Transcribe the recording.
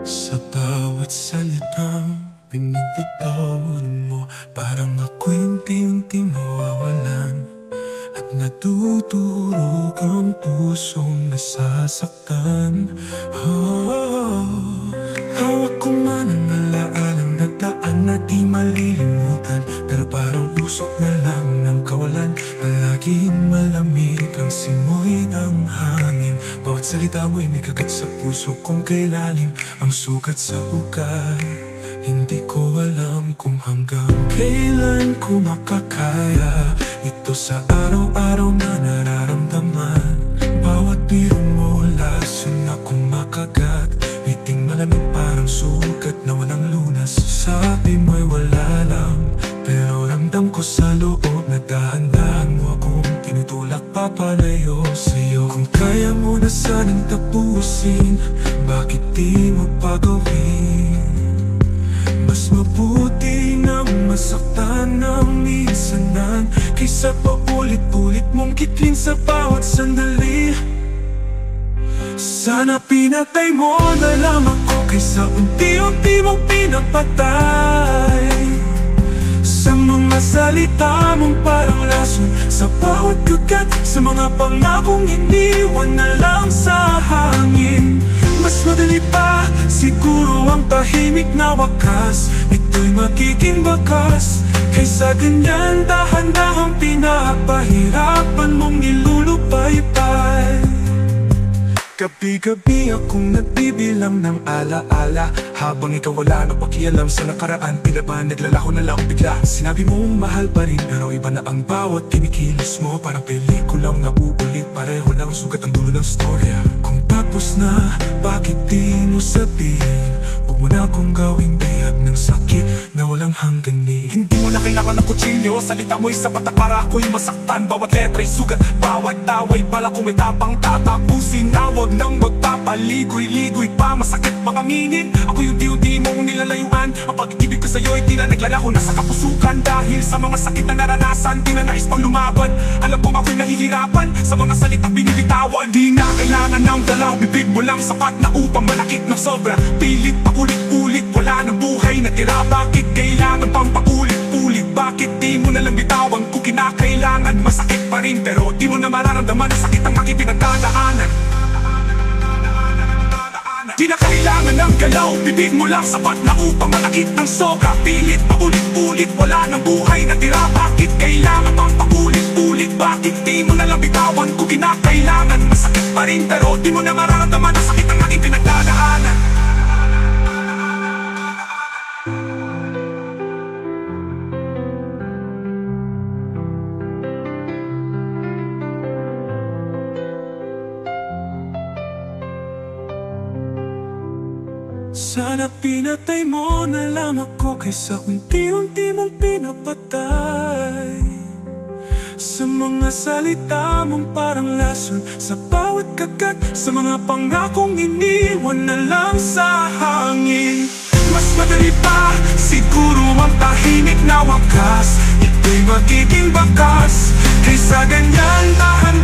Sa bawat salitang binibitawan mo, parang ako'y unti-unting mawawalan, at natutulog ang pusong nasasaktan. Hawak ko man ang alaalang nagdaan na di malilimutan, pero parang usok na lang ng kawalan. Palaging malamig ang simoy ng hangin, bawat salita mo'y may kagat sa puso kong kailalim. Ang sugat sa ugat, hindi ko alam kung hanggang kailan ko makakaya ito sa araw-araw na nararamdaman. Bawat biro mo, lason akong makagat, biting malamig parang sugat na walang lunas. Sabi mo'y wala lang, pero ramdam ko sa loob na dahan-dahan mo akong tinutulak papalayo sa'yo. Kung kaya mo na sanang tapusin, bakit di mo pa gawin? Mas mabuti na masaktan ng minsanan, kaysa paulit-ulit mong kitling sa bawat sandali. Sana pinatay mo na lang ako, kaysa unti-unti mong pinapatay. Sa mga salita mong parang lason, sa bawat kagat, sa mga pangakong iniwan na lang sa hangin. Mas madali pa siguro ang tahimik na wakas, ito'y magiging bakas, kaysa ganyan dahan-dahang pinapahirapan mong nilulupay-pay. Gabi-gabi akong nagbibilang ng ala-ala, habang ikaw wala na pakialam sa nakaraan. Pinaban, naglalako na lang bigla. Sinabi mo mahal pa rin, pero iba na ang bawat kinikilos mo. Parang pelikulang nauulit, pareho lang sugat ang dulo ng storya. Kung tapos na, bakit di mo sabihin? Huwag mo na akong gawing bihag ng sakit na walang hangganin. Hindi mo na kailangan ng kutsilyo, salita mo'y sapat na para ako'y masaktan. Bawat letra'y sugat, bawat tawa'y bala kung may tapang tatapusin. Huwag nang magpapaligoy-ligoy pa, masakit bang aminin? Ako'y unti-unti mong nilalayuan, ang pag-ibig ko sa'yo'y di na naglalako na sa kapusukan. Dahil sa mga sakit na naranasan, di na nais pang lumaban. Alam kong ako'y nahihirapan sa mga salitang binibitawan. Di na kailangan ng dalaw, bibig mo lang sapat na upang malakit ng sobra. Pilit pa ulit-ulit, wala ng buhay na tira. Bakit kailangan pang paulit-ulit? Bakit di mo nalang bitawan kung kinakailangan? Masakit pa rin, pero di mo na mararamdaman ang sakit ang aking pinagdadaanan. Di na kailangan ng galaw, bibig mo lang sapat na upang malakit ng sobra. Pilit pa ulit-ulit, wala ng buhay na tira. Bakit kailangan pang paulit-ulit? Bakit di mo nalang bitawan kung kinakailangan? Masakit pa rin, pero di mo na mararamdaman ang sakit ang aking pinagdadaanan. Sana pinatay mo na lang ako, kaysa unti-unti mong pinapatay. Sa mga salita mong parang lason, sa bawat kagat, sa mga pangakong iniwan na lang sa hangin. Mas madali pa siguro ang tahimik na wakas, ito'y magiging bakas, kaysa ganyan dahan